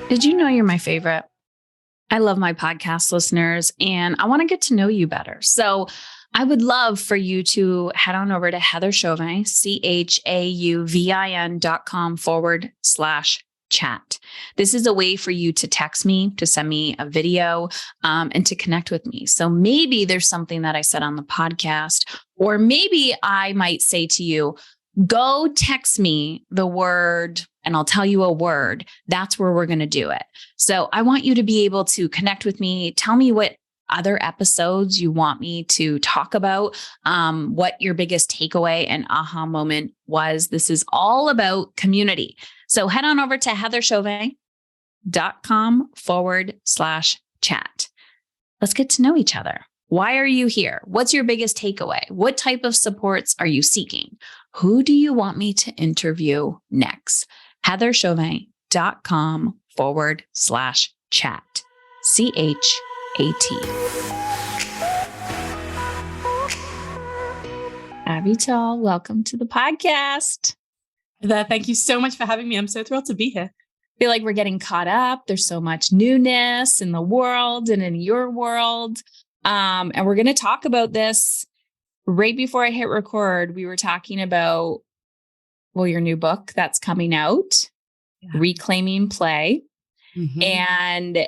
Did you know you're my favorite? I love my podcast listeners and I want to get to know you better. So I would love for you to head on over to Heather Chauvin, CHAUVIN.com/chat. This is a way for you to text me, to send me a video, and to connect with me. So maybe there's something that I said on the podcast, or maybe I might say to you, go text me the word and I'll tell you a word. That's where we're going to do it. So I want you to be able to connect with me. Tell me what other episodes you want me to talk about, what your biggest takeaway and aha moment was. This is all about community. So head on over to heatherchauvin.com/chat. Let's get to know each other. Why are you here? What's your biggest takeaway? What type of supports are you seeking? Who do you want me to interview next? heatherchauvin.com/chat. CHAT. Avital, welcome to the podcast. Thank you so much for having me. I'm so thrilled to be here. I feel like we're getting caught up. There's so much newness in the world and in your world. And we're going to talk about this right before I hit record. We were talking about, your new book that's coming out, Reclaiming Play. Mm-hmm. And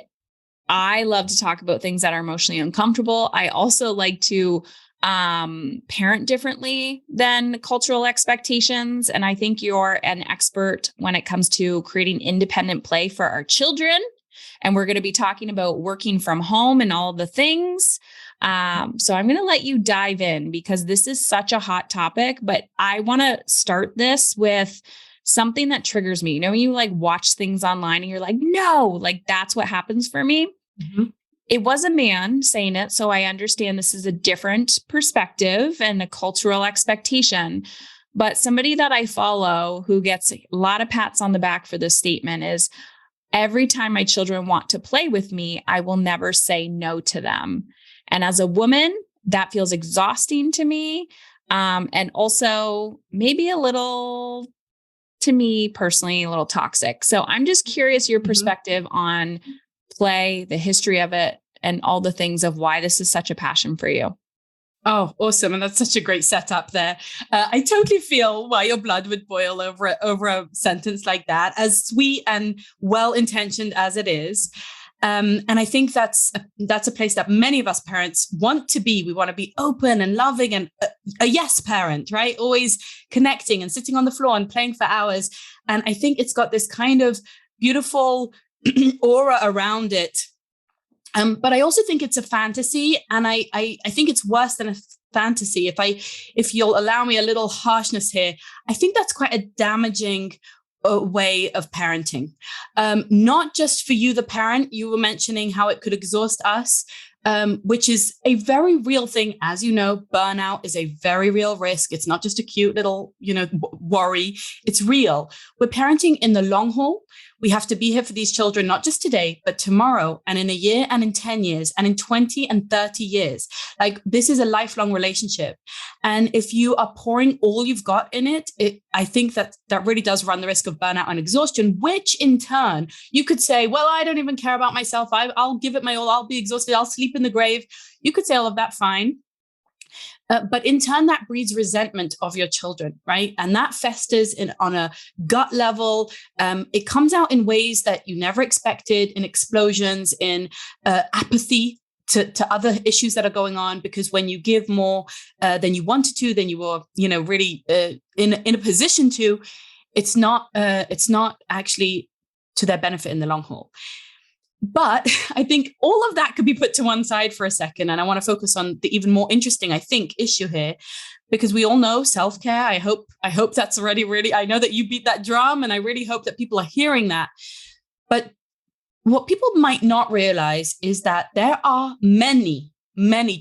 I love to talk about things that are emotionally uncomfortable. I also like to parent differently than cultural expectations. And I think you're an expert when it comes to creating independent play for our children. And we're going to be talking about working from home and all the things. So I'm going to let you dive in because this is such a hot topic, but I want to start this with something that triggers me. You know, when you like watch things online and you're like, no, like that's what happens for me. Mm-hmm. It was a man saying it. So I understand this is a different perspective and a cultural expectation. But somebody that I follow who gets a lot of pats on the back for this statement is, every time my children want to play with me, I will never say no to them. And as a woman, that feels exhausting to me. And also maybe a little, to me personally, a little toxic. So I'm just curious your perspective on play, the history of it, and all the things of why this is such a passion for you. Oh, awesome. And that's such a great setup there. I totally feel why your blood would boil over a sentence like that, as sweet and well-intentioned as it is. And I think that's a place that many of us parents want to be. We want to be open and loving and a yes parent, right? Always connecting and sitting on the floor and playing for hours. And I think it's got this kind of beautiful aura around it. But I also think it's a fantasy, and I think it's worse than a fantasy. If you'll allow me a little harshness here, I think that's quite a damaging way of parenting. Not just for you, the parent. You were mentioning how it could exhaust us, which is a very real thing. As you know, burnout is a very real risk. It's not just a cute little, worry. It's real. We're parenting in the long haul. We have to be here for these children, not just today, but tomorrow, and in a year, and in 10 years, and in 20 and 30 years. Like, this is a lifelong relationship. And if you are pouring all you've got in it, I think that really does run the risk of burnout and exhaustion, which in turn, you could say, well, I don't even care about myself. I'll give it my all. I'll be exhausted. I'll sleep in the grave. You could say all of that, fine. But in turn, that breeds resentment of your children, right? And that festers on a gut level. It comes out in ways that you never expected, in explosions, in apathy to other issues that are going on. Because when you give more than you wanted to, than you were, really in a position to, it's not actually to their benefit in the long haul. But I think all of that could be put to one side for a second. And I want to focus on the even more interesting, I think, issue here, because we all know self-care. I hope that's already really, I know that you beat that drum, and I really hope that people are hearing that. But what people might not realize is that there are many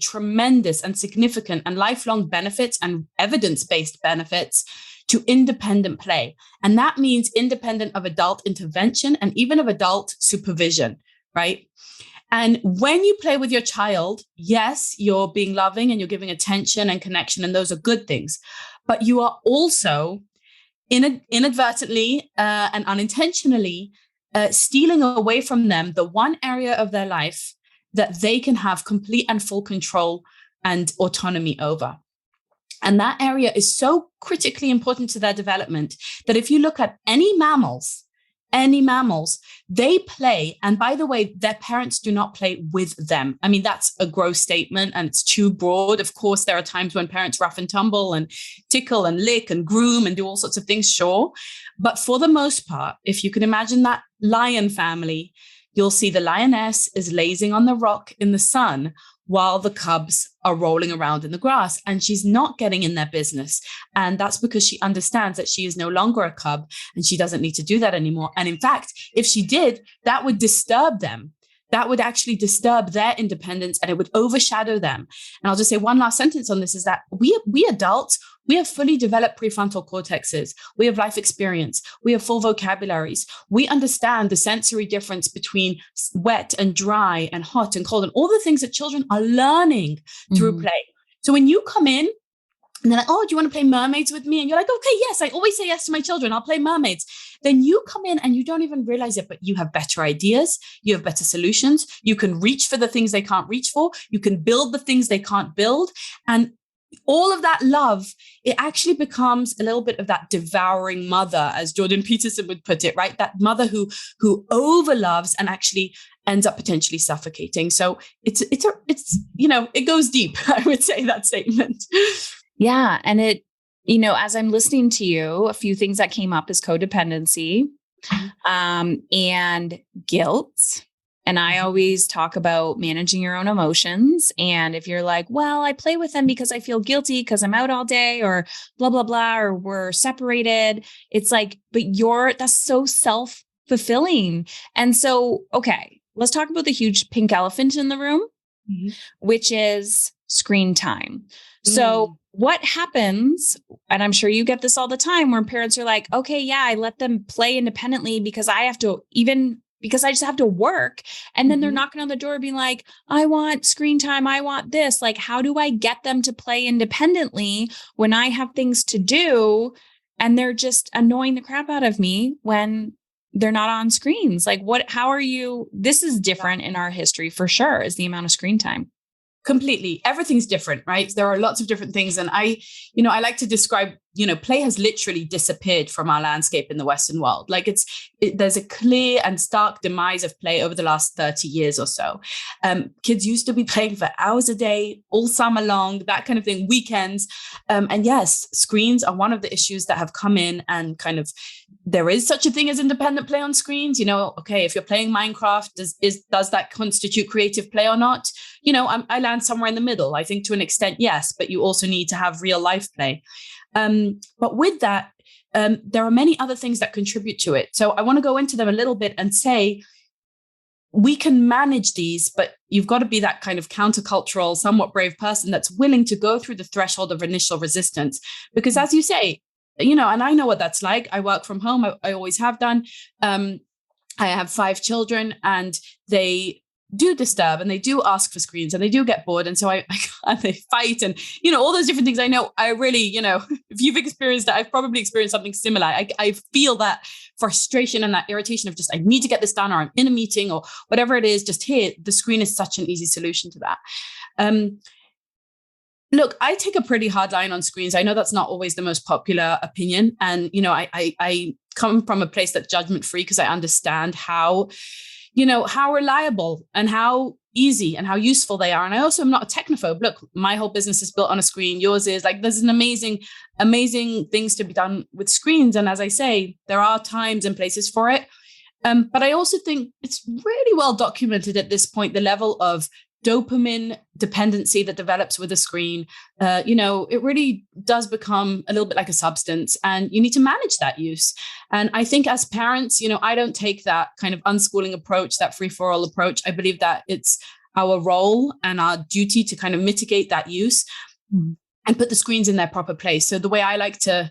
tremendous and significant and lifelong benefits and evidence-based benefits to independent play. And that means independent of adult intervention and even of adult supervision, right? And when you play with your child, yes, you're being loving and you're giving attention and connection, and those are good things. But you are also inadvertently and unintentionally stealing away from them the one area of their life that they can have complete and full control and autonomy over. And that area is so critically important to their development that if you look at any mammals, they play. And by the way, their parents do not play with them. I mean, that's a gross statement and it's too broad. Of course, there are times when parents rough and tumble and tickle and lick and groom and do all sorts of things, sure. But for the most part, if you can imagine that lion family, you'll see the lioness is lazing on the rock in the sun while the cubs are rolling around in the grass, and she's not getting in their business. And that's because she understands that she is no longer a cub and she doesn't need to do that anymore. And in fact, if she did, that would disturb them. That would actually disturb their independence and it would overshadow them. And I'll just say one last sentence on this is that we adults, we have fully developed prefrontal cortexes. We have life experience. We have full vocabularies. We understand the sensory difference between wet and dry and hot and cold and all the things that children are learning through play. So when you come in and they're like, oh, do you want to play mermaids with me? And you're like, okay, yes, I always say yes to my children. I'll play mermaids. Then you come in and you don't even realize it, but you have better ideas. You have better solutions. You can reach for the things they can't reach for. You can build the things they can't build. And all of that love, it actually becomes a little bit of that devouring mother, as Jordan Peterson would put it, right? That mother who overloves and actually ends up potentially suffocating. So it's it goes deep. I would say that statement. Yeah. And it, as I'm listening to you, a few things that came up is codependency, and guilt. And I always talk about managing your own emotions. And if you're like, well, I play with them because I feel guilty because I'm out all day or blah, blah, blah, or we're separated. It's like, but that's so self-fulfilling. And so, okay, let's talk about the huge pink elephant in the room, which is screen time. So what happens, and I'm sure you get this all the time, where parents are like, okay, yeah, I let them play independently because I just have to work. And then they're knocking on the door being like, I want screen time. I want this. Like, how do I get them to play independently when I have things to do and they're just annoying the crap out of me when they're not on screens? Like this is different in our history for sure, is the amount of screen time. Completely. Everything's different, right? There are lots of different things. And I like to describe, play has literally disappeared from our landscape in the Western world. Like there's a clear and stark demise of play over the last 30 years or so. Kids used to be playing for hours a day, all summer long, that kind of thing, weekends. And yes, screens are one of the issues that have come in and kind of, there is such a thing as independent play on screens. Okay, if you're playing Minecraft, does that constitute creative play or not? I land somewhere in the middle. I think to an extent, yes, but you also need to have real life play. But with that, there are many other things that contribute to it. So I want to go into them a little bit and say, we can manage these, but you've got to be that kind of countercultural, somewhat brave person that's willing to go through the threshold of initial resistance. Because as you say, and I know what that's like. I work from home. I always have done. I have 5 children and they do disturb and they do ask for screens and they do get bored. And so and they fight and, all those different things. I know I really, if you've experienced that, I've probably experienced something similar. I feel that frustration and that irritation of just, I need to get this done, or I'm in a meeting or whatever it is. Just here, the screen is such an easy solution to that. Look, I take a pretty hard line on screens. I know that's not always the most popular opinion. And, I come from a place that's judgment-free because I understand how reliable and how easy and how useful they are. And I also am not a technophobe. Look, my whole business is built on a screen. Yours is. Like, there's an amazing things to be done with screens. And as I say, there are times and places for it. But I also think it's really well documented at this point, the level of dopamine dependency that develops with a screen. It really does become a little bit like a substance, and you need to manage that use. And I think as parents, I don't take that kind of unschooling approach, that free-for-all approach. I believe that it's our role and our duty to kind of mitigate that use and put the screens in their proper place. So the way I like to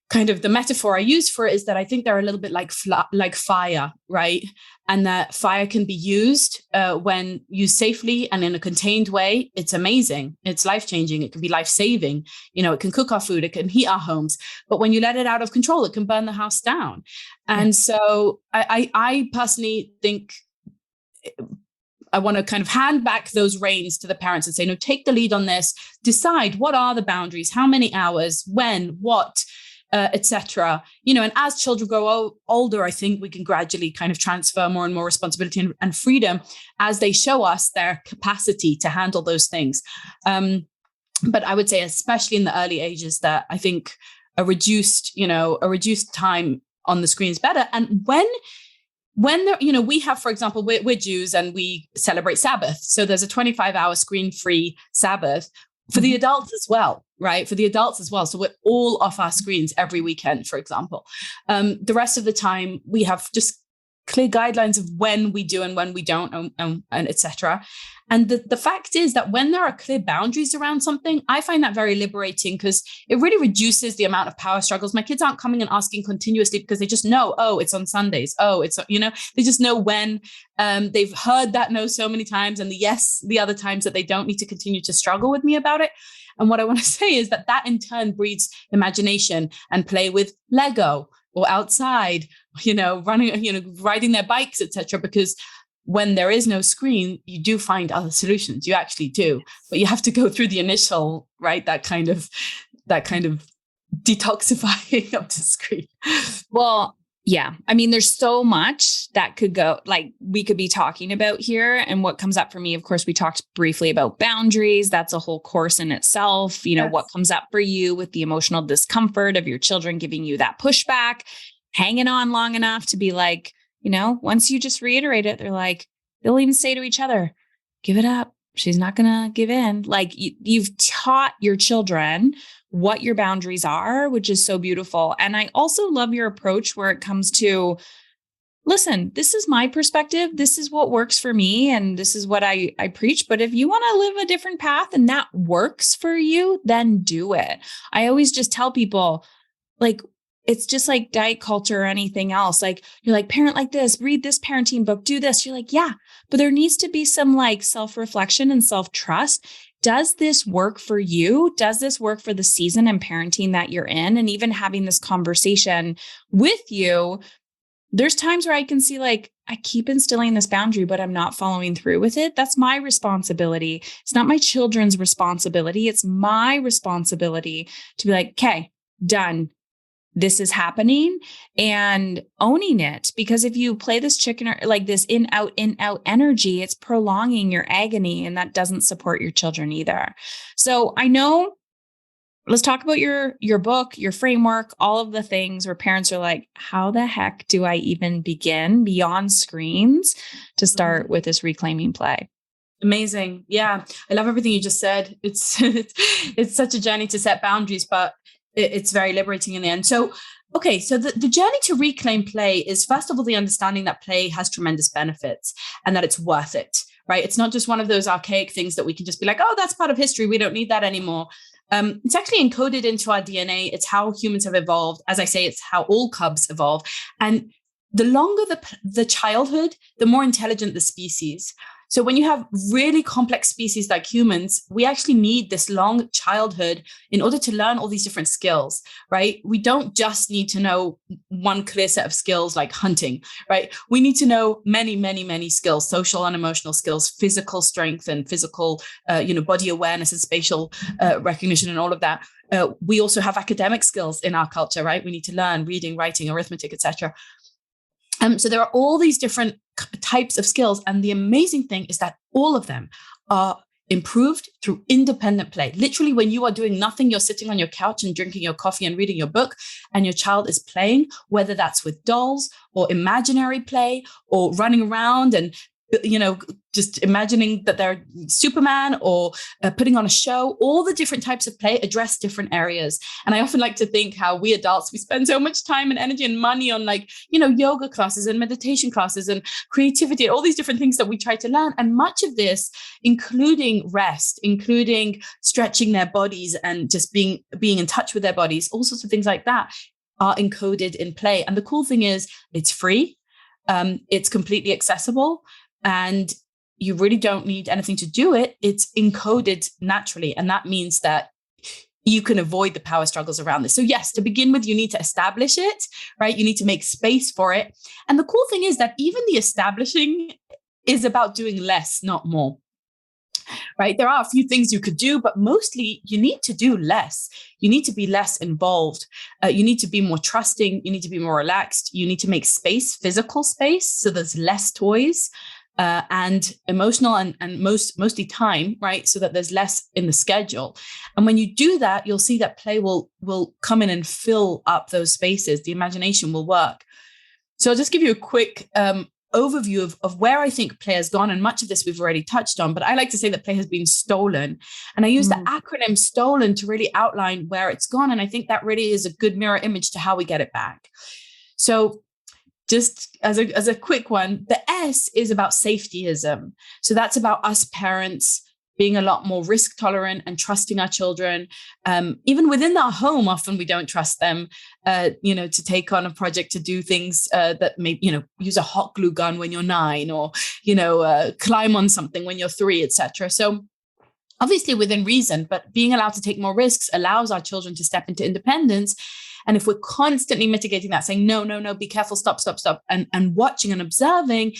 kind of the metaphor I use for it is that I think they're a little bit like fire, right? And that fire can be used when used safely and in a contained way. It's amazing. It's life-changing. It can be life-saving. It can cook our food. It can heat our homes. But when you let it out of control, it can burn the house down. And so I personally think I want to kind of hand back those reins to the parents and say, no, take the lead on this. Decide what are the boundaries, how many hours, when, what, etc. And as children grow older, I think we can gradually kind of transfer more and more responsibility and freedom as they show us their capacity to handle those things. But I would say, especially in the early ages, that I think a reduced time on the screen is better. And when there, we have, for example, we're Jews and we celebrate Sabbath. So there's a 25-hour screen-free Sabbath for the adults as well, right? For the adults as well. So we're all off our screens every weekend, for example. The rest of the time, we have just clear guidelines of when we do and when we don't, and etc. And the fact is that when there are clear boundaries around something, I find that very liberating because it really reduces the amount of power struggles. My kids aren't coming and asking continuously because they just know, oh, it's on Sundays. Oh, it's, they just know when. They've heard that no so many times, and the other times that they don't need to continue to struggle with me about it. And what I want to say is that in turn breeds imagination and play with Lego or outside, running, riding their bikes, etc. Because when there is no screen, you do find other solutions. You actually do, but you have to go through the initial, right? That kind of detoxifying of the screen. Well, yeah. I mean, there's so much that could go, like we could be talking about here. And what comes up for me, of course, we talked briefly about boundaries. That's a whole course in itself. Yes. What comes up for you with the emotional discomfort of your children giving you that pushback, hanging on long enough to be like, once you just reiterate it, they're like, they'll even say to each other, give it up. She's not going to give in. Like you've taught your children what your boundaries are, which is so beautiful. And I also love your approach where it comes to, listen, this is my perspective. This is what works for me. And this is what I preach. But if you want to live a different path and that works for you, then do it. I always just tell people, like, it's just like diet culture or anything else. Like you're like, parent like this, read this parenting book, do this. You're like, yeah, but there needs to be some like self-reflection and self-trust. Does this work for you? Does this work for the season and parenting that you're in? And even having this conversation with you, there's times where I can see like, I keep instilling this boundary, but I'm not following through with it. That's my responsibility. It's not my children's responsibility. It's my responsibility to be like, okay, done. This is happening and owning it. Because if you play this chicken or like this in out energy, it's prolonging your agony and that doesn't support your children either. So I know, let's talk about your book, your framework, all of the things where parents are like, how the heck do I even begin beyond screens to start with this reclaiming play? Amazing. Yeah. I love everything you just said. It's such a journey to set boundaries, but it's very liberating in the end. So, okay. So the journey to reclaim play is first of all, the understanding that play has tremendous benefits and that it's worth it, right? It's not just one of those archaic things that we can just be like, oh, that's part of history. We don't need that anymore. It's actually encoded into our DNA. It's how humans have evolved. As I say, it's how all cubs evolve. And the longer the childhood, the more intelligent the species. So when you have really complex species like humans, we actually need this long childhood in order to learn all these different skills, right? We don't just need to know one clear set of skills like hunting, right? We need to know many, many, many skills, social and emotional skills, physical strength and physical, body awareness and spatial recognition and all of that. We also have academic skills in our culture, right? We need to learn reading, writing, arithmetic, etc. So there are all these different types of skills. And the amazing thing is that all of them are improved through independent play. Literally, when you are doing nothing, you're sitting on your couch and drinking your coffee and reading your book, and your child is playing, whether that's with dolls or imaginary play or running around and just imagining that they're Superman or putting on a show. All the different types of play address different areas. And I often like to think how we adults, we spend so much time and energy and money on yoga classes and meditation classes and creativity, all these different things that we try to learn. And much of this, including rest, including stretching their bodies and just being in touch with their bodies, all sorts of things like that, are encoded in play. And the cool thing is it's free. It's completely accessible, and you really don't need anything to do it. It's encoded naturally. And that means that you can avoid the power struggles around this. So yes, to begin with, you need to establish it, right? You need to make space for it. And the cool thing is that even the establishing is about doing less, not more, right? There are a few things you could do, but mostly you need to do less. You need to be less involved. You need to be more trusting. You need to be more relaxed. You need to make space, physical space. So there's less toys. And emotional and mostly time, right? So that there's less in the schedule. And when you do that, you'll see that play will come in and fill up those spaces. The imagination will work. So I'll just give you a quick overview of where I think play has gone. And much of this we've already touched on, but I like to say that play has been stolen. And I use the acronym STOLEN to really outline where it's gone. And I think that really is a good mirror image to how we get it back. So just as a quick one, the S is about safetyism. So that's about us parents being a lot more risk tolerant and trusting our children. Even within our home, often we don't trust them, to take on a project, to do things that may, use a hot glue gun when you're 9, or, climb on something when you're 3, etc. So obviously within reason, but being allowed to take more risks allows our children to step into independence. And if we're constantly mitigating that, saying, no, be careful, stop, and watching and observing,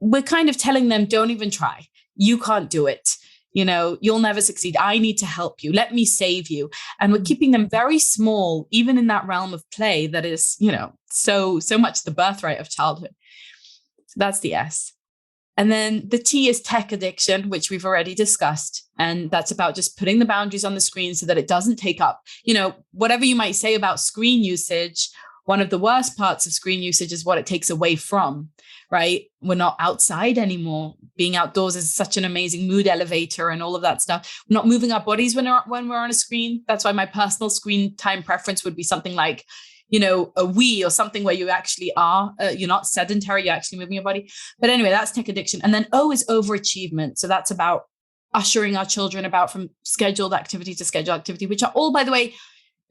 we're kind of telling them, don't even try. You can't do it. You'll never succeed. I need to help you. Let me save you. And we're keeping them very small, even in that realm of play that is, so much the birthright of childhood. So that's the S. And then the T is tech addiction, which we've already discussed. And that's about just putting the boundaries on the screen so that it doesn't take up, whatever you might say about screen usage. One of the worst parts of screen usage is what it takes away from, right? We're not outside anymore. Being outdoors is such an amazing mood elevator and all of that stuff. We're not moving our bodies when we're on a screen. That's why my personal screen time preference would be something like, a Wii or something where you actually are, you're not sedentary, you're actually moving your body. But anyway, that's tech addiction. And then O is overachievement. So that's about ushering our children about from scheduled activity to scheduled activity, which are all, by the way,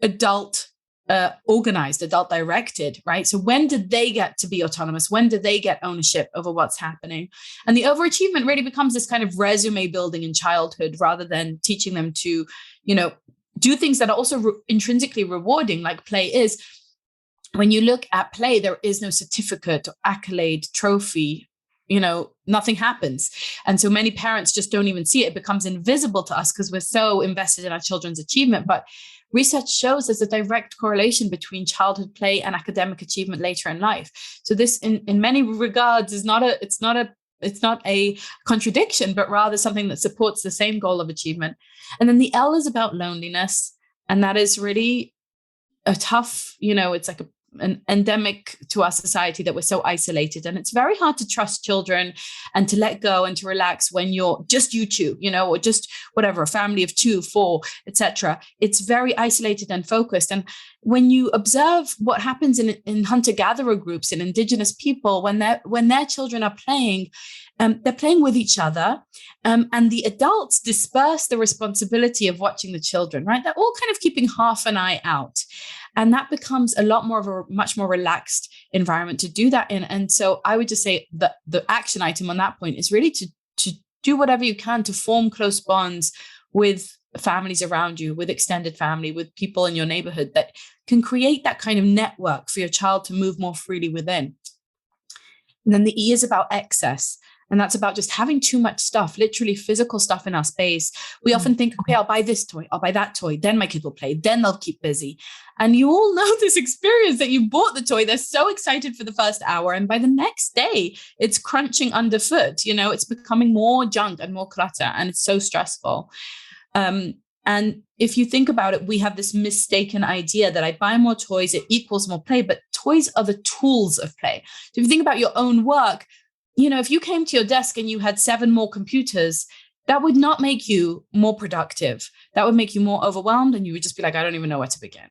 adult organized, adult directed, right? So when did they get to be autonomous? When did they get ownership over what's happening? And the overachievement really becomes this kind of resume building in childhood, rather than teaching them to, do things that are also intrinsically rewarding, like play is. When you look at play, there is no certificate or accolade, trophy, nothing happens. And so many parents just don't even see it. It becomes invisible to us because we're so invested in our children's achievement. But research shows there's a direct correlation between childhood play and academic achievement later in life. So this, in many regards, is not a contradiction, but rather something that supports the same goal of achievement. And then the L is about loneliness. And that is really a tough, it's like an endemic to our society that we're so isolated, and it's very hard to trust children and to let go and to relax when you're just you two, or just whatever, a family of 2, 4, etc. It's very isolated and focused. And when you observe what happens in hunter-gatherer groups, in indigenous people, when their children are playing, they're playing with each other, and the adults disperse the responsibility of watching the children, right? They're all kind of keeping half an eye out. And that becomes a lot more of a much more relaxed environment to do that in. And so I would just say that the action item on that point is really to do whatever you can to form close bonds with families around you, with extended family, with people in your neighborhood that can create that kind of network for your child to move more freely within. And then the E is about excess. And that's about just having too much stuff, literally physical stuff in our space. We often think, okay, I'll buy this toy, I'll buy that toy, then my kid will play, then they'll keep busy. And you all know this experience that you bought the toy, they're so excited for the first hour, and by the next day, it's crunching underfoot. It's becoming more junk and more clutter, and it's so stressful. And if you think about it, we have this mistaken idea that I buy more toys, it equals more play, but toys are the tools of play. So if you think about your own work, if you came to your desk and you had 7 more computers, that would not make you more productive. That would make you more overwhelmed, and you would just be like, I don't even know where to begin.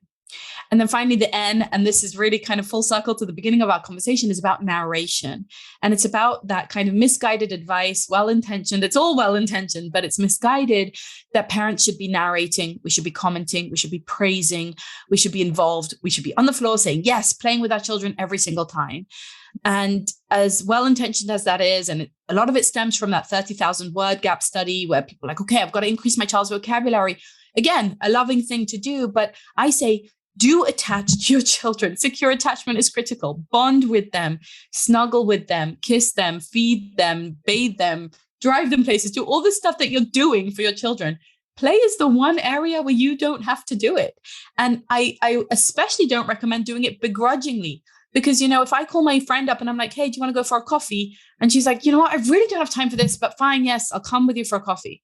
And then finally the N, and this is really kind of full circle to the beginning of our conversation, is about narration. And it's about that kind of misguided advice, well-intentioned. It's all well-intentioned, but it's misguided, that parents should be narrating. We should be commenting. We should be praising. We should be involved. We should be on the floor saying, yes, playing with our children every single time. And as well-intentioned as that is, and a lot of it stems from that 30,000 word gap study where people are like, okay, I've got to increase my child's vocabulary. Again, a loving thing to do, but I say, do attach to your children. Secure attachment is critical. Bond with them, snuggle with them, kiss them, feed them, bathe them, drive them places, do all the stuff that you're doing for your children. Play is the one area where you don't have to do it. And I especially don't recommend doing it begrudgingly. Because, if I call my friend up and I'm like, hey, do you want to go for a coffee? And she's like, you know what? I really don't have time for this, but fine. Yes, I'll come with you for a coffee.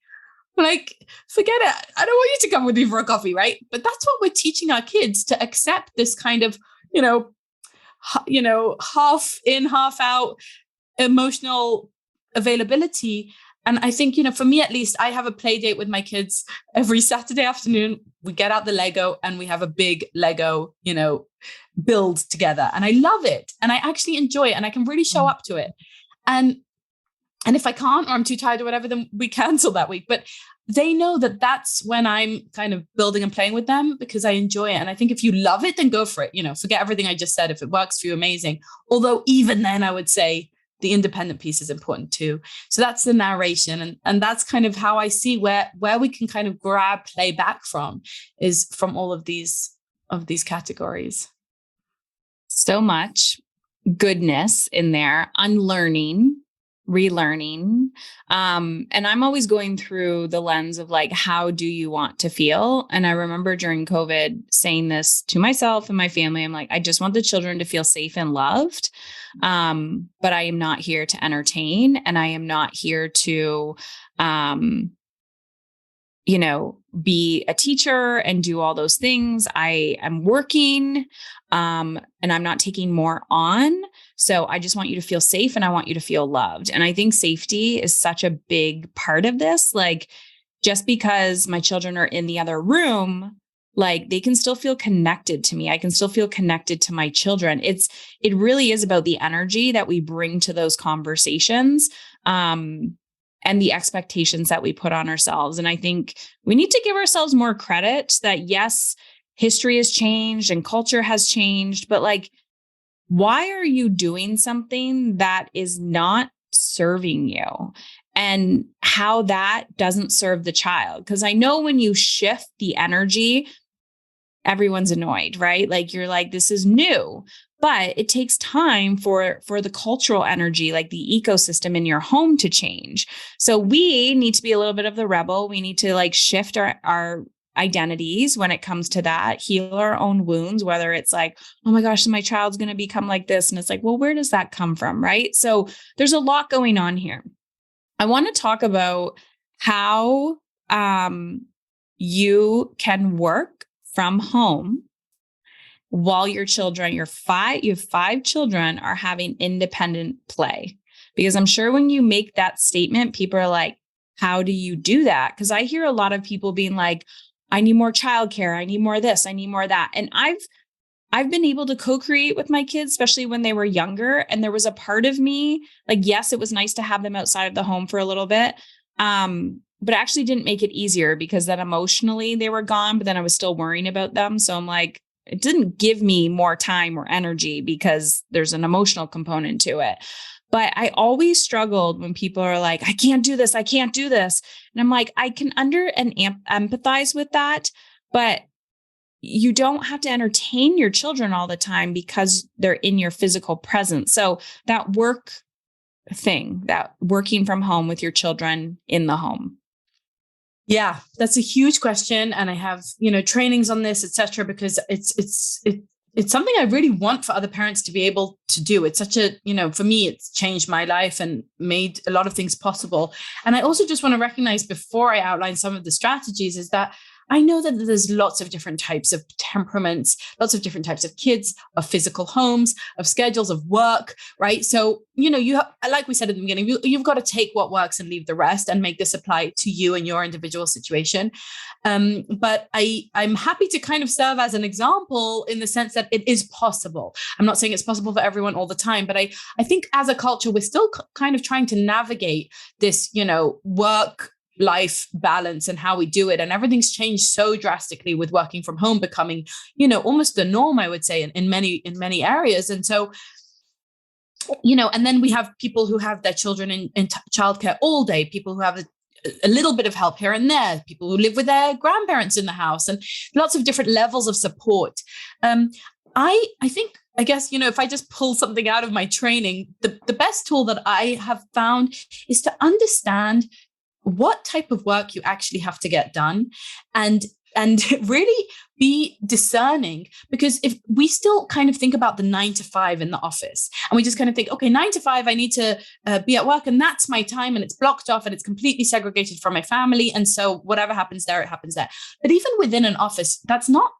Like, forget it. I don't want you to come with me for a coffee, right? But that's what we're teaching our kids, to accept this kind of, half in, half out emotional availability. And I think, for me, at least, I have a play date with my kids every Saturday afternoon. We get out the Lego and we have a big Lego, build together. And I love it. And I actually enjoy it. And I can really show up to it. And if I can't, or I'm too tired or whatever, then we cancel that week. But they know that that's when I'm kind of building and playing with them, because I enjoy it. And I think if you love it, then go for it. Forget everything I just said. If it works for you, amazing. Although even then I would say the independent piece is important too. So that's the narration. And that's kind of how I see where we can kind of grab play back from, is from all of these categories. So much goodness in there, unlearning, relearning. And I'm always going through the lens of like, how do you want to feel? And I remember during COVID saying this to myself and my family. I'm like, I just want the children to feel safe and loved. But I am not here to entertain, and I am not here to, be a teacher and do all those things. I am working, and I'm not taking more on. So I just want you to feel safe, and I want you to feel loved. And I think safety is such a big part of this. Like, just because my children are in the other room, like, they can still feel connected to me. I can still feel connected to my children. It really is about the energy that we bring to those conversations, and the expectations that we put on ourselves. And I think we need to give ourselves more credit that, yes, history has changed and culture has changed, but like, why are you doing something that is not serving you, and how that doesn't serve the child? Because I know when you shift the energy, everyone's annoyed, right? Like, you're like, this is new, but it takes time for the cultural energy, like the ecosystem in your home, to change. So we need to be a little bit of the rebel. We need to like shift our identities when it comes to that, heal our own wounds, whether it's like, oh my gosh, my child's going to become like this. And it's like, well, where does that come from? Right. So there's a lot going on here. I want to talk about how you can work from home while your children, you have 5 children, are having independent play. Because I'm sure when you make that statement, people are like, how do you do that? Because I hear a lot of people being like, I need more childcare. I need more of this. I need more of that. And I've been able to co-create with my kids, especially when they were younger. And there was a part of me, like, yes, it was nice to have them outside of the home for a little bit. But it actually didn't make it easier, because then emotionally they were gone, but then I was still worrying about them. So I'm like, it didn't give me more time or energy, because there's an emotional component to it. But I always struggled when people are like, I can't do this. I can't do this. And I'm like, I can empathize with that, but you don't have to entertain your children all the time because they're in your physical presence. So that work thing, that working from home with your children in the home. Yeah, that's a huge question. And I have, trainings on this, et cetera, because it's something I really want for other parents to be able to do. It's such a, for me, it's changed my life and made a lot of things possible. And I also just want to recognize, before I outline some of the strategies, is that I know that there's lots of different types of temperaments, lots of different types of kids, of physical homes, of schedules, of work, right? So, you have, like we said at the beginning, you've got to take what works and leave the rest and make this apply to you and your individual situation. But I'm happy to kind of serve as an example in the sense that it is possible. I'm not saying it's possible for everyone all the time, but I think as a culture, we're still kind of trying to navigate this, work life balance and how we do it. And everything's changed so drastically with working from home becoming, almost the norm, I would say, in many areas. And so, and then we have people who have their children in childcare all day, people who have a little bit of help here and there, people who live with their grandparents in the house, and lots of different levels of support. I think, I guess, if I just pull something out of my training, the best tool that I have found is to understand what type of work you actually have to get done, and really be discerning. Because if we still kind of think about the 9 to 5 in the office, and we just kind of think, okay, 9 to 5, I need to be at work, and that's my time, and it's blocked off, and it's completely segregated from my family. And so whatever happens there, it happens there. But even within an office, that's not,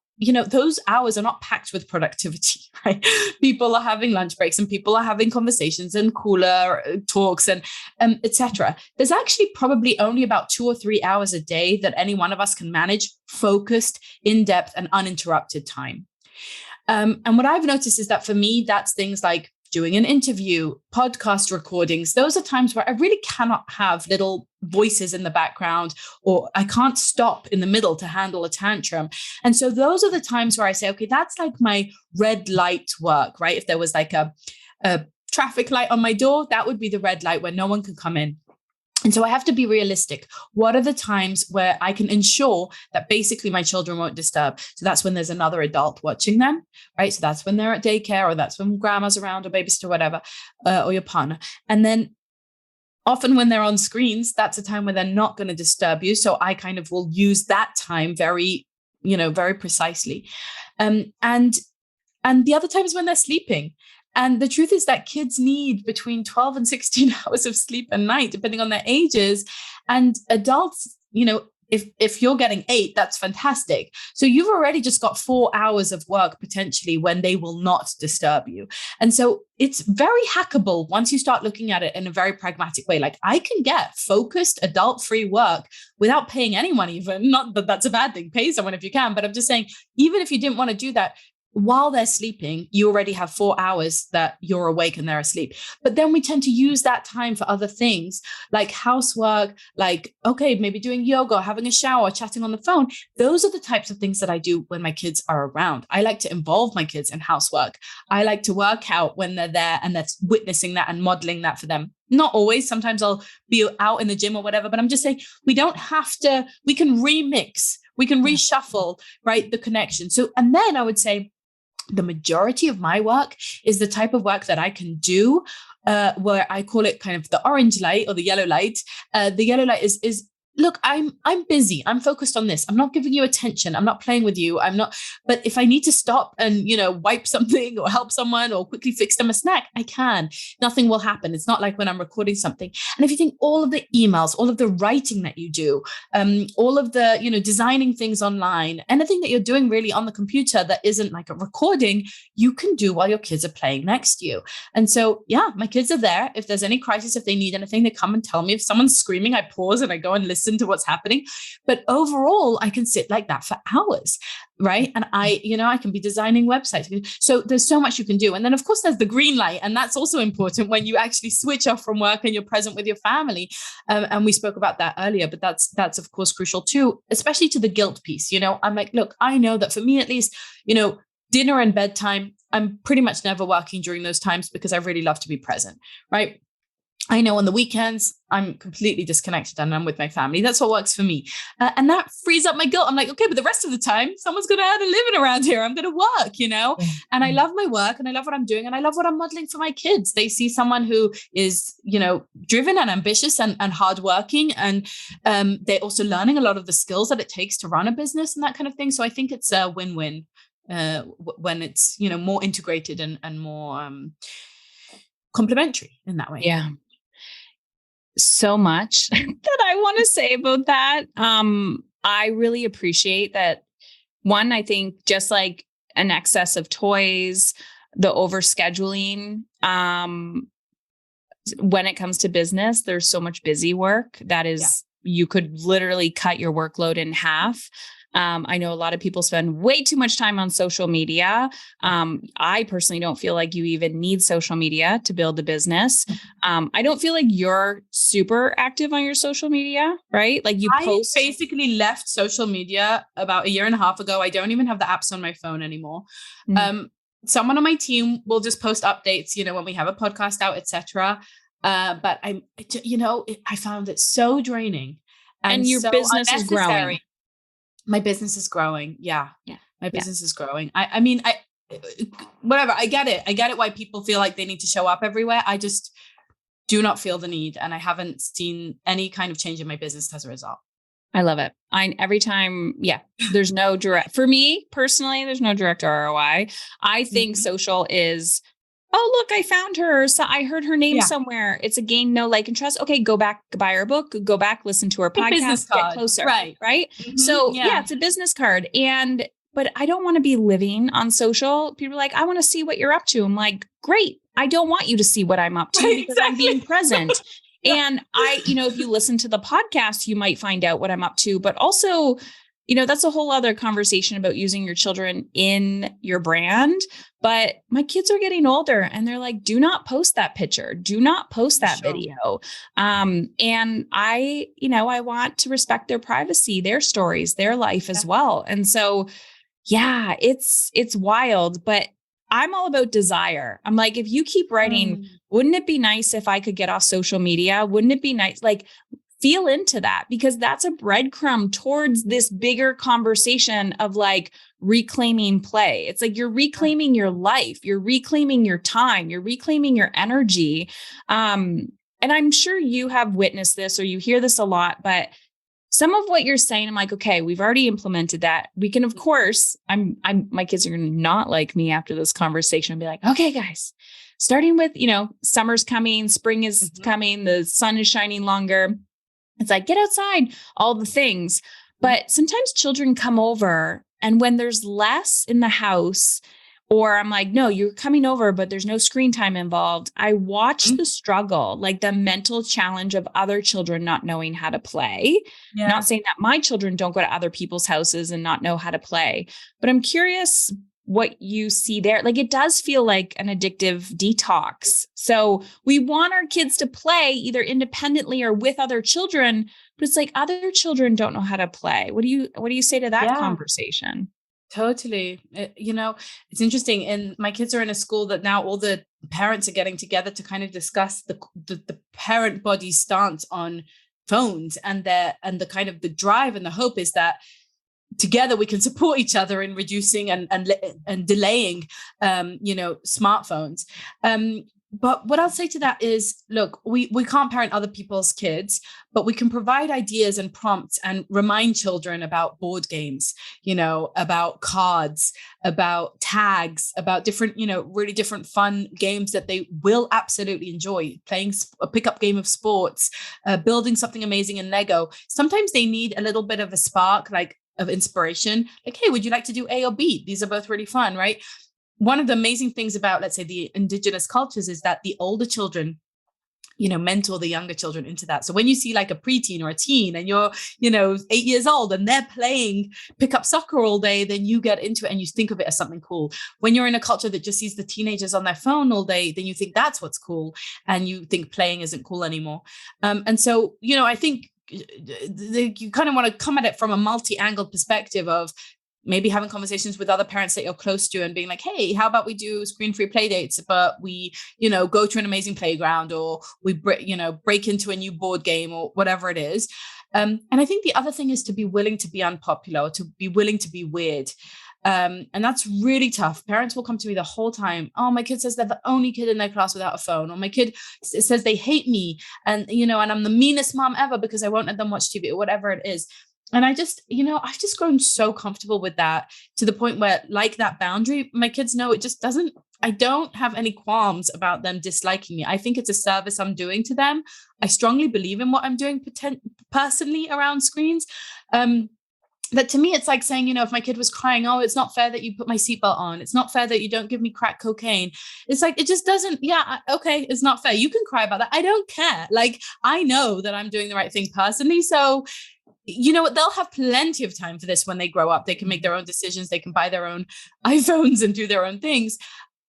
those hours are not packed with productivity, right? People are having lunch breaks, and people are having conversations and cooler talks and etc. There's actually probably only about 2 or 3 hours a day that any one of us can manage focused, in-depth, and uninterrupted time. And what I've noticed is that for me, that's things like doing an interview, podcast recordings. Those are times where I really cannot have little voices in the background, or I can't stop in the middle to handle a tantrum. And so those are the times where I say, okay, that's like my red light work, right? If there was like a traffic light on my door, that would be the red light where no one can come in. And so I have to be realistic. What are the times where I can ensure that basically my children won't disturb? So that's when there's another adult watching them, right? So that's when they're at daycare, or that's when grandma's around, or babysitter, or whatever, or your partner. And then often when they're on screens, that's a time where they're not going to disturb you. So I kind of will use that time very, very precisely. And the other time is when they're sleeping. And the truth is that kids need between 12 and 16 hours of sleep a night, depending on their ages. And adults, if you're getting 8, that's fantastic. So you've already just got 4 hours of work potentially when they will not disturb you. And so it's very hackable once you start looking at it in a very pragmatic way. Like, I can get focused adult-free work without paying anyone even. Not that that's a bad thing, pay someone if you can, but I'm just saying, even if you didn't want to do that, while they're sleeping, you already have 4 hours that you're awake and they're asleep. But then we tend to use that time for other things like housework, like, okay, maybe doing yoga, having a shower, chatting on the phone. Those are the types of things that I do when my kids are around. I like to involve my kids in housework. I like to work out when they're there, and that's witnessing that and modeling that for them. Not always. Sometimes I'll be out in the gym or whatever, but I'm just saying, we don't have to, we can remix, we can reshuffle, right, the connection. So, and then I would say, the majority of my work is the type of work that I can do where I call it kind of the orange light or the yellow light. The yellow light is look, I'm busy. I'm focused on this. I'm not giving you attention. I'm not playing with you. I'm not. But if I need to stop and, wipe something or help someone or quickly fix them a snack, I can. Nothing will happen. It's not like when I'm recording something. And if you think all of the emails, all of the writing that you do, all of the, designing things online, anything that you're doing really on the computer that isn't like a recording, you can do while your kids are playing next to you. And so, yeah, my kids are there. If there's any crisis, if they need anything, they come and tell me. If someone's screaming, I pause and I go and listen to what's happening. But overall, I can sit like that for hours, right? And I can be designing websites. So there's so much you can do. And then of course there's the green light. And that's also important when you actually switch off from work and you're present with your family. And we spoke about that earlier, but that's of course crucial too, especially to the guilt piece. I'm like, look, I know that for me, at least, dinner and bedtime, I'm pretty much never working during those times because I really love to be present, right? I know on the weekends, I'm completely disconnected and I'm with my family. That's what works for me. And that frees up my guilt. I'm like, okay, but the rest of the time, someone's going to earn a living around here. I'm going to work, and I love my work and I love what I'm doing and I love what I'm modeling for my kids. They see someone who is, driven and ambitious and hardworking. And they're also learning a lot of the skills that it takes to run a business and that kind of thing. So I think it's a win-win when it's, more integrated and more complementary in that way. Yeah. So much that I want to say about that. I really appreciate that. One, I think just like an excess of toys, the overscheduling, when it comes to business, there's so much busy work that Yeah. is, you could literally cut your workload in half. I know a lot of people spend way too much time on social media. I personally don't feel like you even need social media to build a business. I don't feel like you're super active on your social media, right? Like you I post. basically left social media about a year and a half ago. I don't even have the apps on my phone anymore. Mm. Someone on my team will just post updates, when we have a podcast out, etc. But I found it so draining and And your so business is growing. unnecessary. My business is growing. Yeah, Yeah. my Yeah. business is growing. I mean, whatever. I get it. I get it. Why people feel like they need to show up everywhere. I just do not feel the need, and I haven't seen any kind of change in my business as a result. I love it. Every time, there's no direct, for me personally, there's no direct ROI. I think Mhm. social is, oh, look, I found her. So I heard her name Yeah, somewhere. It's a gain, no like and trust. Okay, go back, buy her book, go back, listen to her a business podcast, get card, closer. right? Right. So Yeah, it's a business card. But I don't want to be living on social. People are like, I want to see what you're up to. I'm like, great. I don't want you to see what I'm up to right, because I'm being exactly. present. Yeah, And if you listen to the podcast, you might find out what I'm up to, but also, that's a whole other conversation about using your children in your brand. But my kids are getting older and they're like, do not post that picture. Do not post for that sure. video. And I want to respect their privacy, their stories, their life Yeah. as well. And so, yeah, it's wild, but I'm all about desire. I'm like, if you keep writing, Mm, wouldn't it be nice if I could get off social media? Wouldn't it be nice? Like, feel into that because that's a breadcrumb towards this bigger conversation of like reclaiming play. It's like you're yeah, reclaiming your life, you're reclaiming your time, you're reclaiming your energy. And I'm sure you have witnessed this or you hear this a lot, but some of what you're saying, I'm like, okay, we've already implemented that. We can, of course, my kids are going to not like me after this conversation and be like, okay, guys, starting with, summer's coming, spring is mhm, coming, the sun is shining longer. It's like, get outside, all the things. mhm, But sometimes children come over, and when there's less in the house, or I'm like, no, you're coming over, but there's no screen time involved. I watch mhm. the struggle, like the mental challenge of other children not knowing how to play. Not Yeah. saying that my children don't go to other people's houses and not know how to play, but I'm curious what you see there. Like it does feel like an addictive detox. So we want our kids to play either independently or with other children, but it's like other children don't know how to play. What do you say to that Yeah, conversation? totally. It's interesting. And my kids are in a school that now all the parents are getting together to kind of discuss the parent body's stance on phones and the kind of the drive and the hope is that together we can support each other in reducing and delaying smartphones. But what I'll say to that is, look, we can't parent other people's kids, but we can provide ideas and prompts and remind children about board games, about cards, about tags, about different, really different fun games that they will absolutely enjoy. Playing a pickup game of sports, building something amazing in Lego. Sometimes they need a little bit of a spark, like of inspiration, like, hey, would you like to do A or B? These are both really fun, right? One of the amazing things about, let's say, the indigenous cultures is that the older children, mentor the younger children into that. So when you see like a preteen or a teen and you're, 8 years old and they're playing pick up soccer all day, then you get into it and you think of it as something cool. When you're in a culture that just sees the teenagers on their phone all day, then you think that's what's cool. And you think playing isn't cool anymore. And so, I think you kind of want to come at it from a multi-angled perspective of maybe having conversations with other parents that you're close to and being like, hey, how about we do screen-free play dates, but we, go to an amazing playground or we, break into a new board game or whatever it is. And I think the other thing is to be willing to be unpopular, or to be willing to be weird. And that's really tough. Parents will come to me the whole time. Oh, my kid says they're the only kid in their class without a phone, or my kid says they hate me, and and I'm the meanest mom ever because I won't let them watch TV or whatever it is. And I just, I've just grown so comfortable with that to the point where, like that boundary, my kids know it just doesn't, I don't have any qualms about them disliking me. I think it's a service I'm doing to them. I strongly believe in what I'm doing personally around screens. But to me, it's like saying, if my kid was crying, oh, it's not fair that you put my seatbelt on. It's not fair that you don't give me crack cocaine. It's like, it just doesn't, okay, it's not fair. You can cry about that. I don't care. Like, I know that I'm doing the right thing personally. So, they'll have plenty of time for this when they grow up. They can make their own decisions. They can buy their own iPhones and do their own things.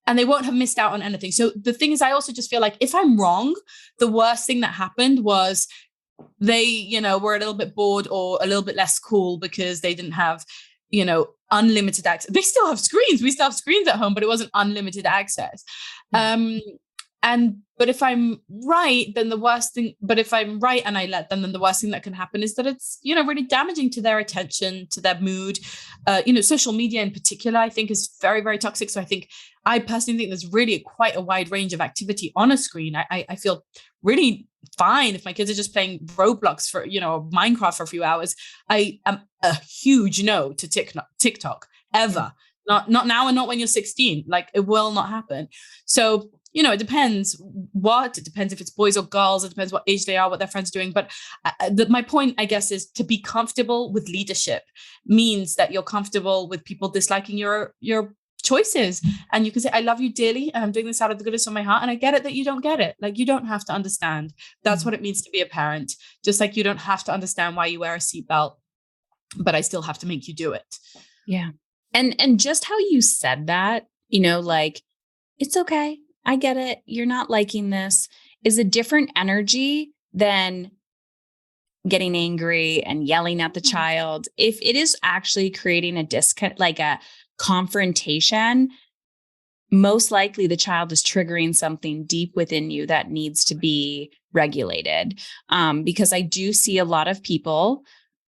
And they won't have missed out on anything. So the thing is, I also just feel like if I'm wrong, the worst thing that happened was they, were a little bit bored or a little bit less cool because they didn't have, unlimited access. They still have screens. We still have screens at home, but it wasn't unlimited access. But if I'm right, then the worst thing, but if I'm right and I let them, then the worst thing that can happen is that it's, really damaging to their attention, to their mood. Social media in particular, I think is very, very toxic. So I personally think there's really quite a wide range of activity on a screen. I feel really fine if my kids are just playing Roblox for, Minecraft for a few hours. I am a huge no to TikTok ever. Not now, and not when you're 16. Like, it will not happen. So, it depends it depends if it's boys or girls. It depends what age they are, what their friends are doing. But my point, I guess, is to be comfortable with leadership means that you're comfortable with people disliking your choices. And you can say, I love you dearly, and I'm doing this out of the goodness of my heart. And I get it that you don't get it. Like, you don't have to understand. That's what it means to be a parent. Just like you don't have to understand why you wear a seatbelt, but I still have to make you do it. Yeah. And just how you said that, like, it's okay. I get it. You're not liking this, is a different energy than getting angry and yelling at the child. If it is actually creating a like a confrontation, most likely the child is triggering something deep within you that needs to be regulated. Because I do see a lot of people,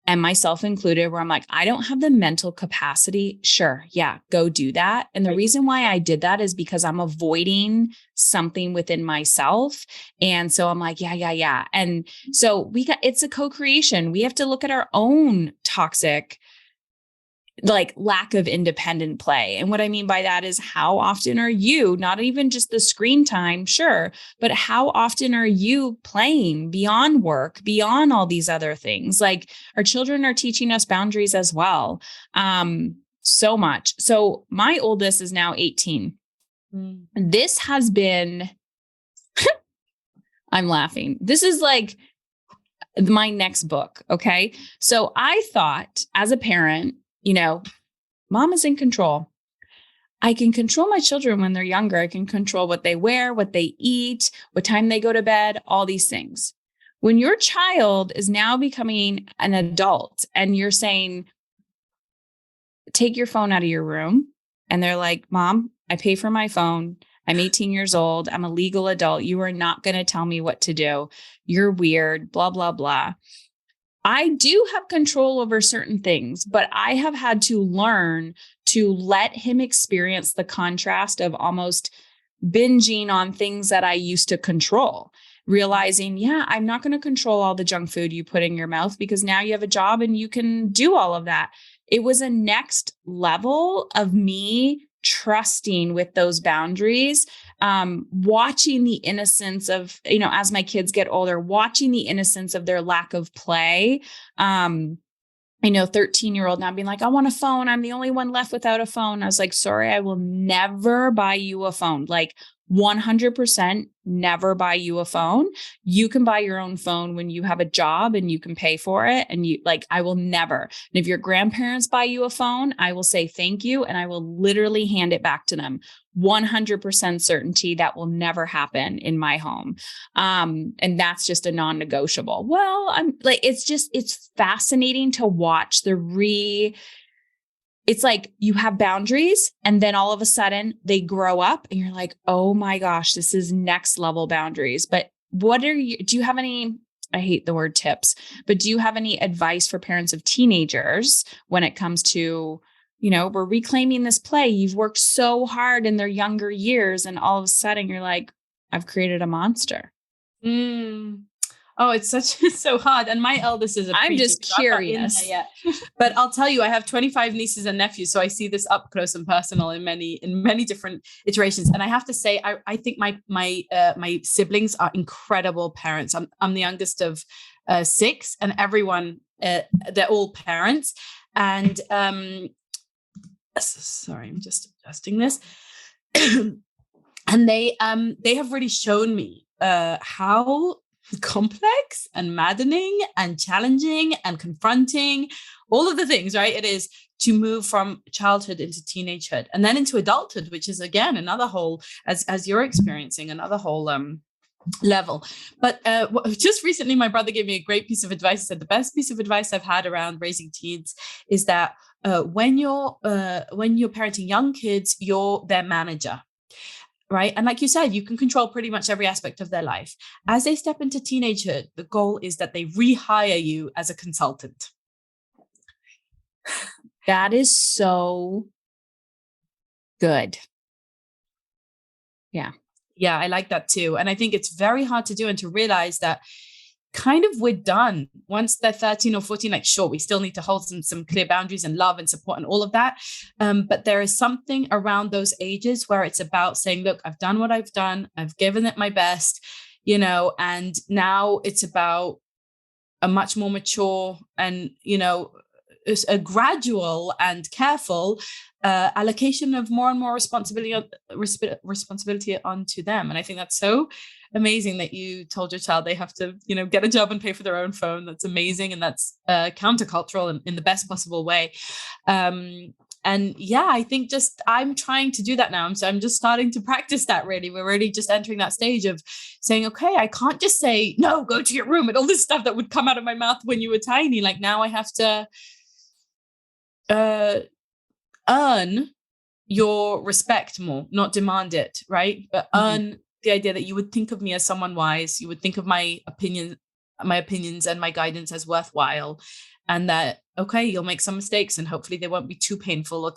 and myself included, where I'm like, I don't have the mental capacity. Sure. Yeah. Go do that. And the reason why I did that is because I'm avoiding something within myself. And so I'm like, yeah. And so it's a co-creation. We have to look at our own toxic, like, lack of independent play. And what I mean by that is, how often are you, not even just the screen time, sure, but how often are you playing beyond work, beyond all these other things? Like, our children are teaching us boundaries as well. So much. So my oldest is now 18. This has been, I'm laughing. This is like my next book. Okay. So I thought, as a parent, mom is in control. I can control my children when they're younger. I can control what they wear, what they eat, what time they go to bed, all these things. When your child is now becoming an adult and you're saying, take your phone out of your room, and they're like, Mom, I pay for my phone. I'm 18 years old. I'm a legal adult. You are not going to tell me what to do. You're weird, blah, blah, blah. I do have control over certain things, but I have had to learn to let him experience the contrast of almost binging on things that I used to control, realizing, I'm not going to control all the junk food you put in your mouth because now you have a job and you can do all of that. It was a next level of me trusting with those boundaries, watching the innocence of, as my kids get older, watching the innocence of their lack of play. 13-year-old now being like, I want a phone. I'm the only one left without a phone. I was like, sorry, I will never buy you a phone. Like, 100% never buy you a phone. You can buy your own phone when you have a job and you can pay for it. And I will never. And if your grandparents buy you a phone, I will say thank you. And I will literally hand it back to them. 100% certainty that will never happen in my home. And that's just a non-negotiable. Well, I'm like, it's fascinating to watch it's like you have boundaries and then all of a sudden they grow up and you're like, oh my gosh, this is next level boundaries. But do you have any, I hate the word tips, but do you have any advice for parents of teenagers when it comes to, we're reclaiming this play. You've worked so hard in their younger years and all of a sudden you're like, I've created a monster. Oh, it's so hard. And my eldest is I'm just curious. But I'll tell you, I have 25 nieces and nephews. So I see this up close and personal in many different iterations. And I have to say, I think my siblings are incredible parents. I'm the youngest of 6, and everyone they're all parents. And sorry, I'm just adjusting this. And they have really shown me how complex and maddening and challenging and confronting, all of the things, right, it is to move from childhood into teenagehood and then into adulthood, which is again another whole, as you're experiencing, another whole level. But just recently my brother gave me a great piece of advice. He said the best piece of advice I've had around raising teens is that when you're parenting young kids, you're their manager. Right. And like you said, you can control pretty much every aspect of their life. As they step into teenagehood, the goal is that they rehire you as a consultant. That is so good. Yeah. Yeah, I like that too. And I think it's very hard to do and to realize that kind of we're done once they're 13 or 14. Like, sure, we still need to hold some clear boundaries and love and support and all of that. But there is something around those ages where it's about saying, look, I've done what I've done. I've given it my best, and now it's about a much more mature and, a gradual and careful allocation of more and more responsibility onto them. And I think that's so amazing that you told your child they have to, get a job and pay for their own phone. That's amazing. And that's countercultural in the best possible way. And yeah, I think just I'm trying to do that now. So I'm just starting to practice that really. We're really just entering that stage of saying, okay, I can't just say, no, go to your room and all this stuff that would come out of my mouth when you were tiny. Like now I have to earn your respect more, not demand it, right? But earn the idea that you would think of me as someone wise, you would think of my opinions and my guidance as worthwhile, and that okay, you'll make some mistakes and hopefully they won't be too painful or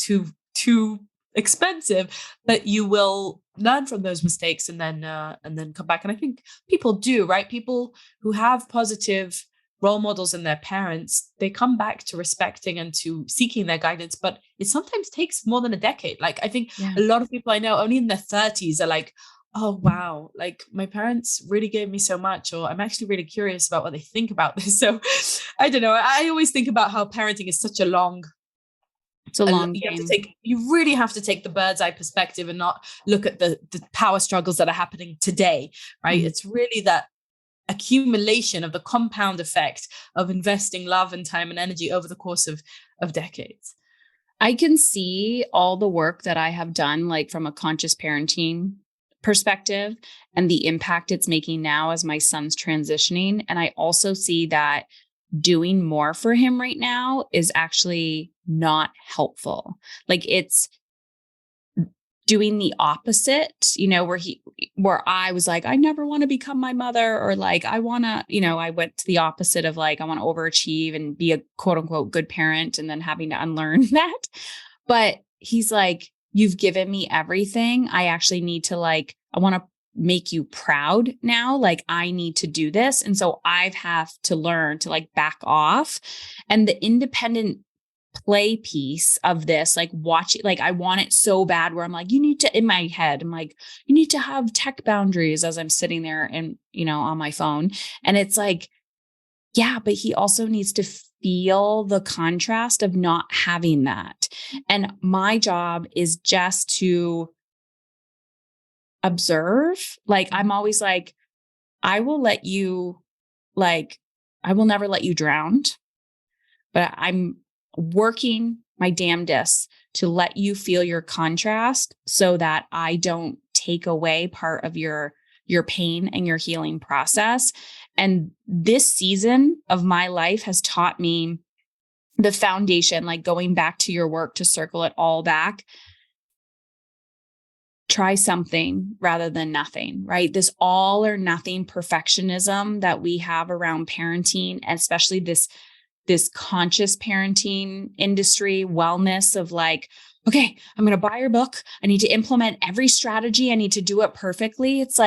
too expensive, but you will learn from those mistakes and then come back. And I think people do, right? People who have positive role models in their parents, they come back to respecting and to seeking their guidance, but it sometimes takes more than a decade. Like I think a lot of people I know only in their 30s are like, oh wow, like my parents really gave me so much, or I'm actually really curious about what they think about this. So I don't know, I always think about how parenting is such a long game. You really have to take the bird's eye perspective and not look at the power struggles that are happening today, right? It's really that accumulation of the compound effect of investing love and time and energy over the course of decades. I can see all the work that I have done, like from a conscious parenting perspective and the impact it's making now as my son's transitioning. And I also see that doing more for him right now is actually not helpful. Like it's doing the opposite, where I was like, I never want to become my mother, or like, I want to, I went to the opposite of like, I want to overachieve and be a quote unquote good parent and then having to unlearn that. But he's like, you've given me everything. I actually need to I want to make you proud now. Like I need to do this. And so I've have to learn to back off, and the independent play piece of this, watch it, I want it so bad where I'm like, you need to, in my head, I'm like, you need to have tech boundaries as I'm sitting there and, on my phone. And it's like, yeah, but he also needs to feel the contrast of not having that. And my job is just to observe. I'm always like, I will let you, I will never let you drown, but I'm working my damnedest to let you feel your contrast so that I don't take away part of your pain and your healing process. And this season of my life has taught me the foundation, going back to your work to circle it all back. Try something rather than nothing, right? This all or nothing perfectionism that we have around parenting, and especially this conscious parenting industry, wellness of okay, I'm going to buy your book. I need to implement every strategy. I need to do it perfectly. It's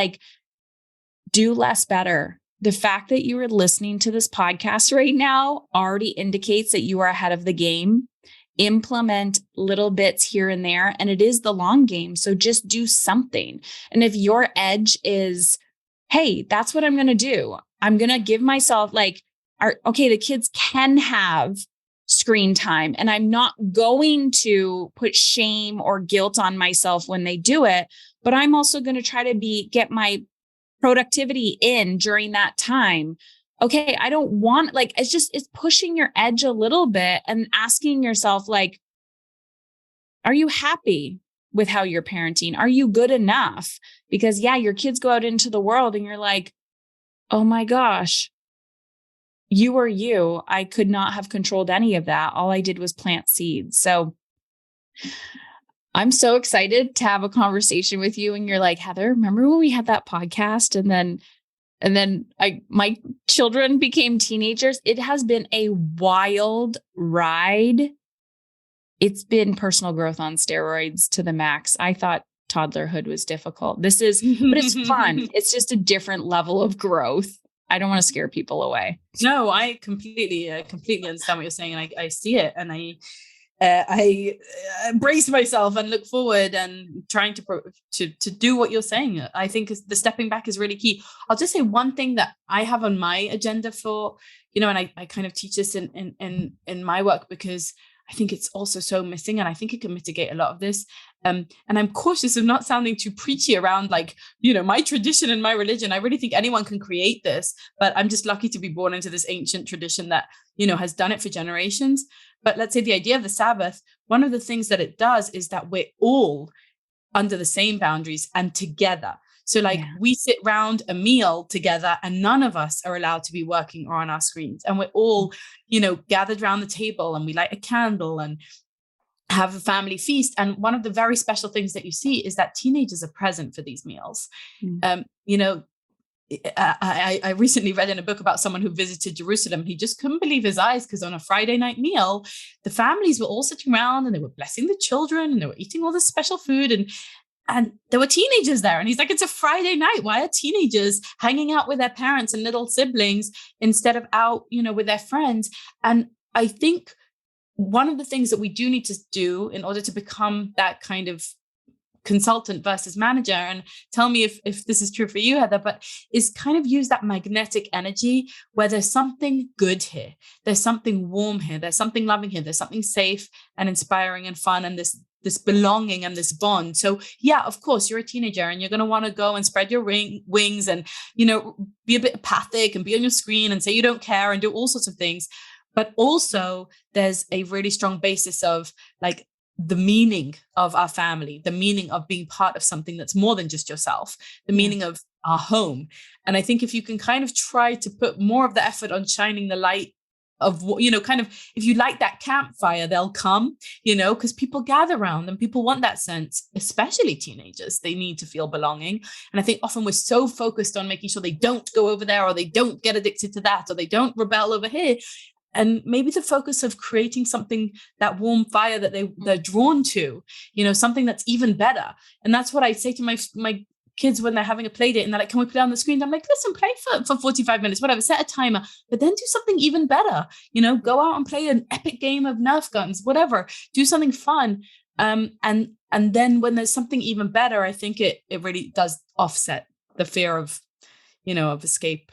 do less better. The fact that you are listening to this podcast right now already indicates that you are ahead of the game. Implement little bits here and there, and it is the long game. So just do something. And if your edge is, hey, that's what I'm going to do. I'm going to give myself the kids can have screen time, and I'm not going to put shame or guilt on myself when they do it, but I'm also going to try to get my productivity in during that time. Okay, I don't want, like, it's pushing your edge a little bit and asking yourself, like, are you happy with how you're parenting? Are you good enough? Because your kids go out into the world and you're like, oh my gosh, you are you. I could not have controlled any of that. All I did was plant seeds. So I'm so excited to have a conversation with you. And you're like, Heather, remember when we had that podcast? And then my children became teenagers. It has been a wild ride. It's been personal growth on steroids to the max. I thought toddlerhood was difficult. But it's fun. It's just a different level of growth. I don't want to scare people away. No, I completely understand what you're saying. And I see it. And I embrace myself and look forward and trying to do what you're saying. I think the stepping back is really key. I'll just say one thing that I have on my agenda for, and I kind of teach this in my work, because I think it's also so missing, and I think it can mitigate a lot of this. And I'm cautious of not sounding too preachy around, like, my tradition and my religion. I really think anyone can create this, but I'm just lucky to be born into this ancient tradition that, has done it for generations. But let's say the idea of the Sabbath, one of the things that it does is that we're all under the same boundaries and together. So we sit round a meal together and none of us are allowed to be working or on our screens. And we're all, gathered around the table and we light a candle and have a family feast. And one of the very special things that you see is that teenagers are present for these meals. I recently read in a book about someone who visited Jerusalem. He just couldn't believe his eyes, because on a Friday night meal, the families were all sitting around and they were blessing the children and they were eating all this special food. And there were teenagers there. And he's like, it's a Friday night. Why are teenagers hanging out with their parents and little siblings instead of out, with their friends? And I think one of the things that we do need to do in order to become that kind of consultant versus manager, and tell me if this is true for you, Heather, but is kind of use that magnetic energy where there's something good here. There's something warm here. There's something loving here. There's something safe and inspiring and fun, and this belonging and this bond. So of course, you're a teenager and you're going to want to go and spread your wings and, be a bit apathic and be on your screen and say you don't care and do all sorts of things. But also there's a really strong basis of, like, the meaning of our family, the meaning of being part of something that's more than just yourself, the meaning of our home. And I think if you can kind of try to put more of the effort on shining the light of, kind of, if you light that campfire, they'll come, because people gather around and people want that sense, especially teenagers. They need to feel belonging. And I think often we're so focused on making sure they don't go over there, or they don't get addicted to that, or they don't rebel over here. And maybe the focus of creating something, that warm fire that they're drawn to, something that's even better. And that's what I say to my kids when they're having a play date and they're like, can we play on the screen? I'm like, listen, play for 45 minutes, whatever, set a timer, but then do something even better, go out and play an epic game of Nerf guns, whatever, do something fun. And then when there's something even better, I think it really does offset the fear of, of escape.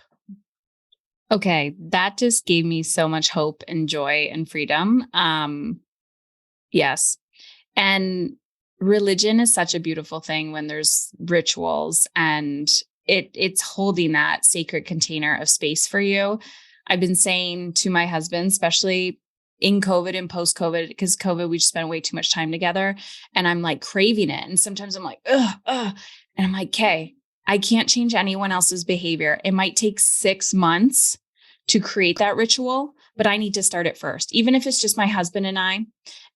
Okay, that just gave me so much hope and joy and freedom. Yes. And religion is such a beautiful thing when there's rituals, and it's holding that sacred container of space for you. I've been saying to my husband, especially in COVID and post-COVID, because COVID, we just spent way too much time together, and I'm like craving it. And sometimes I'm like, ugh. And I'm like, okay, I can't change anyone else's behavior. It might take 6 months to create that ritual, but I need to start it first, even if it's just my husband and I.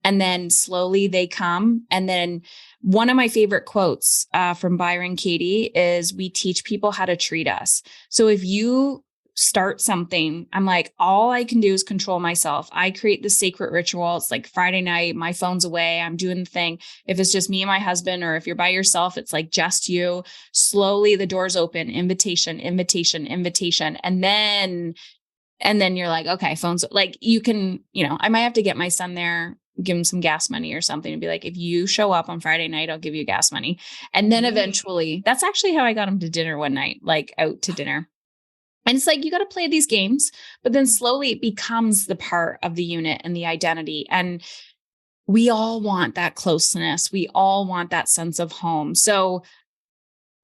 And then slowly they come. And then one of my favorite quotes from Byron Katie is, we teach people how to treat us. So if you start something, I'm like, all I can do is control myself. I create the sacred ritual. It's like Friday night, my phone's away, I'm doing the thing. If it's just me and my husband, or if you're by yourself, it's like just you. Slowly the doors open, invitation, invitation, invitation. And then you're like, okay, phones, like you can, I might have to get my son there, give him some gas money or something, and be like, if you show up on Friday night, I'll give you gas money. And then eventually, that's actually how I got him to dinner one night, like out to dinner. And it's like, you got to play these games, but then slowly it becomes the part of the unit and the identity. And we all want that closeness. We all want that sense of home. So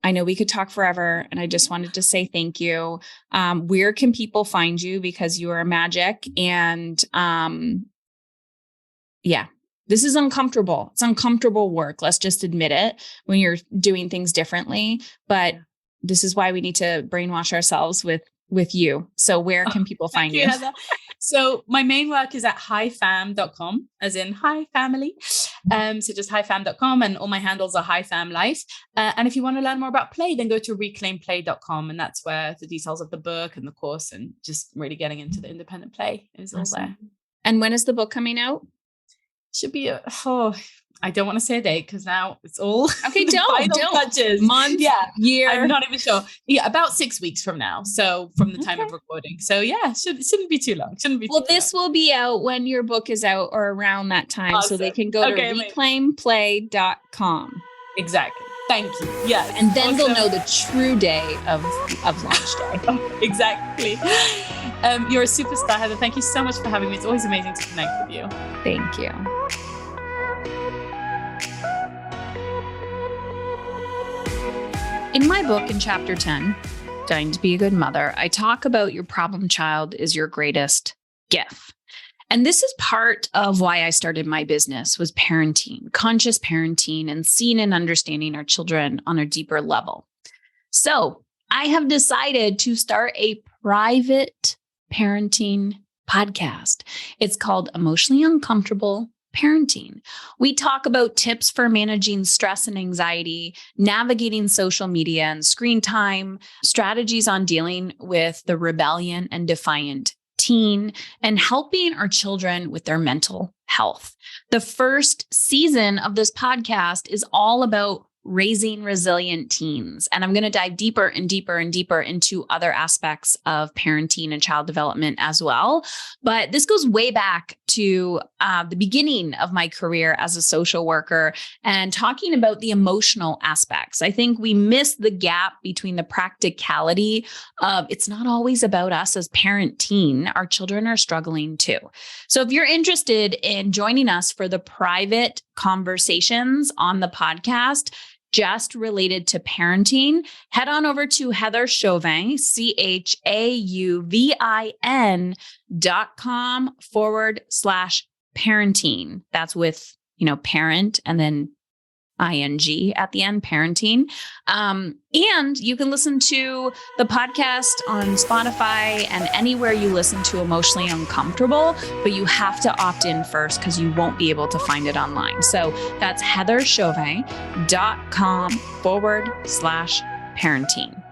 I know we could talk forever, and I just wanted to say thank you. Where can people find you? Because you are magic. And yeah, this is uncomfortable. It's uncomfortable work. Let's just admit it when you're doing things differently. But this is why we need to brainwash ourselves with you. So where can people find you? Heather. So my main work is at highfam.com, as in hi family. So just highfam.com, and all my handles are highfamlife. And if you want to learn more about play, then go to reclaimplay.com. And that's where the details of the book and the course and just really getting into the independent play is all there. And when is the book coming out? Should be I don't want to say a date because now it's all okay. Don't touches. Month, year. I'm not even sure. Yeah, about 6 weeks from now. So from the time of recording. So yeah, shouldn't be too long. This will be out when your book is out or around that time, awesome. So they can go to reclaimplay.com. Exactly. Thank you. Yes. And then they'll know the true day of launch day. Exactly. You're a superstar, Heather. Thank you so much for having me. It's always amazing to connect with you. Thank you. In my book, in chapter 10, Dying to Be a Good Mother, I talk about your problem child is your greatest gift. And this is part of why I started my business, was parenting, conscious parenting, and seeing and understanding our children on a deeper level. So I have decided to start a private parenting podcast. It's called Emotionally Uncomfortable Parenting. We talk about tips for managing stress and anxiety, navigating social media and screen time, strategies on dealing with the rebellion and defiant teen, and helping our children with their mental health. The first season of this podcast is all about raising resilient teens. And I'm going to dive deeper and deeper and deeper into other aspects of parenting and child development as well. But this goes way back to the beginning of my career as a social worker and talking about the emotional aspects. I think we miss the gap between the practicality of it's not always about us as parent teen. Our children are struggling too. So if you're interested in joining us for the private conversations on the podcast, just related to parenting, head on over to Heather Chauvin, CHAUVIN.com/parenting. That's with, parent and then ING at the end, parenting. And you can listen to the podcast on Spotify and anywhere you listen to Emotionally Uncomfortable, but you have to opt in first because you won't be able to find it online. So that's heatherchauvin.com/parenting.